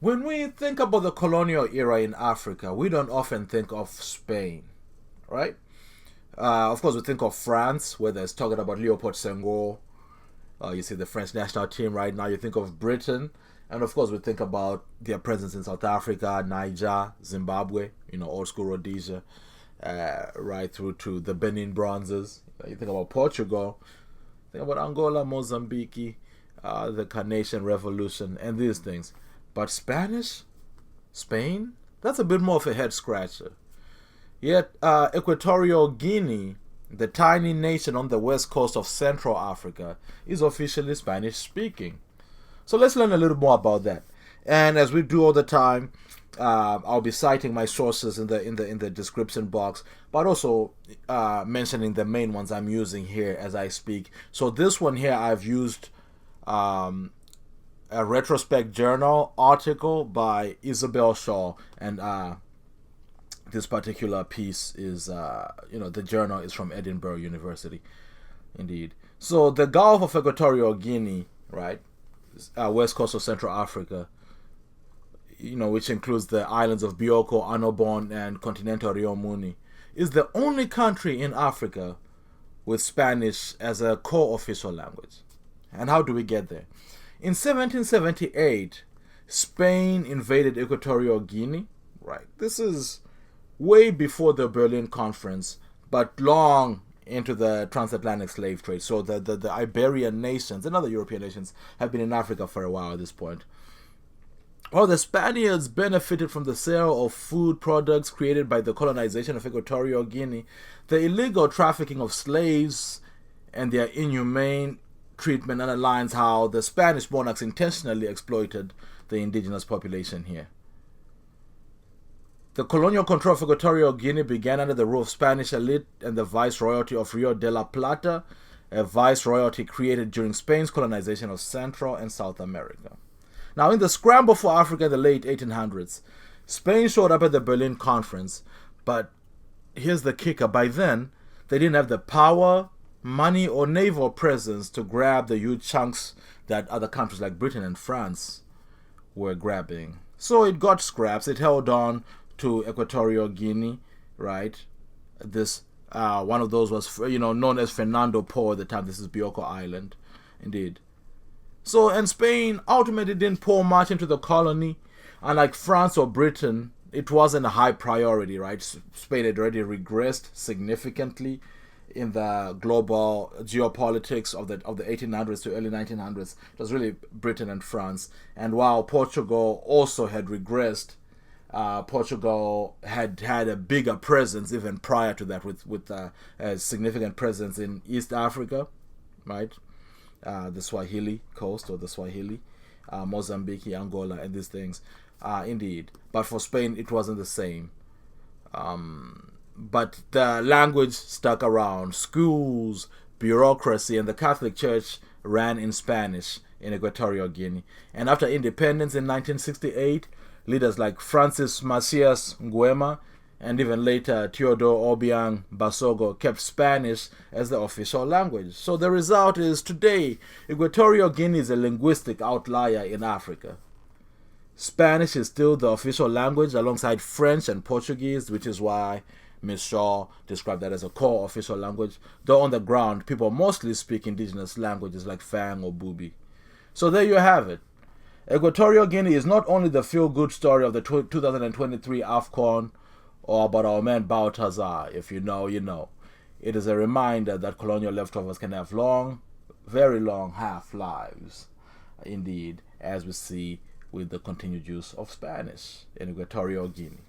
When we think about the colonial era in Africa, we don't often think of Spain, right? Of course, we think of France, where there's talking about Leopold Senghor. You see the French national team right now. You think of Britain. And of course, we think about their presence in South Africa, Niger, Zimbabwe, old school Rhodesia, right through to the Benin Bronzes. You think about Portugal, think about Angola, Mozambique, the Carnation Revolution, and these things. But Spanish? Spain? That's a bit more of a head scratcher. Yet, Equatorial Guinea, the tiny nation on the west coast of Central Africa, is officially Spanish speaking. So let's learn a little more about that. And as we do all the time, I'll be citing my sources in the description box, but also mentioning the main ones I'm using here as I speak. So this one here, I've used a retrospect journal article by Isabel Shaw, and this particular piece is, the journal is from Edinburgh University, indeed. So the Gulf of Equatorial Guinea, right, west coast of Central Africa, which includes the islands of Bioko, Annobon, and continental Rio Muni, is the only country in Africa with Spanish as a co-official language. And how do we get there? In 1778, Spain invaded Equatorial Guinea, right? This is way before the Berlin Conference, but long into the transatlantic slave trade. So the Iberian nations and other European nations have been in Africa for a while at this point. Well, the Spaniards benefited from the sale of food products created by the colonization of Equatorial Guinea, the illegal trafficking of slaves, and their inhumane treatment underlines how the Spanish monarchs intentionally exploited the indigenous population here. The colonial control of Equatorial Guinea began under the rule of Spanish elite and the Viceroyalty of Rio de la Plata, a viceroyalty created during Spain's colonization of Central and South America. Now, in the scramble for Africa in the late 1800s, Spain showed up at the Berlin Conference, but here's the kicker. By then, they didn't have the power, money, or naval presence to grab the huge chunks that other countries like Britain and France were grabbing. So it got scraps. It held on to Equatorial Guinea, right? This one of those was, known as Fernando Po at the time. This is Bioko Island, indeed. So, and Spain ultimately didn't pour much into the colony. Unlike France or Britain, it wasn't a high priority, right? Spain had already regressed significantly in the global geopolitics of the 1800s to early 1900s. It was really Britain and France. And while Portugal also had regressed, Portugal had a bigger presence even prior to that, with a significant presence in East Africa, right? The Swahili coast, or the Swahili, Mozambique, Angola, and these things, indeed. But for Spain, it wasn't the same. But the language stuck around. Schools, bureaucracy, and the Catholic Church ran in Spanish in Equatorial Guinea. And after independence in 1968, leaders like Francis Macias Nguema and even later Teodoro Obiang Basogo kept Spanish as the official language. So the result is today, Equatorial Guinea is a linguistic outlier in Africa. Spanish is still the official language alongside French and Portuguese, which is why Ms. Shaw described that as a core official language, though on the ground, people mostly speak indigenous languages like Fang or Bubi. So there you have it. Equatorial Guinea is not only the feel-good story of the 2023 AFCON or about our man Baltazar. If you know, you know. It is a reminder that colonial leftovers can have long, very long half-lives, indeed, as we see with the continued use of Spanish in Equatorial Guinea.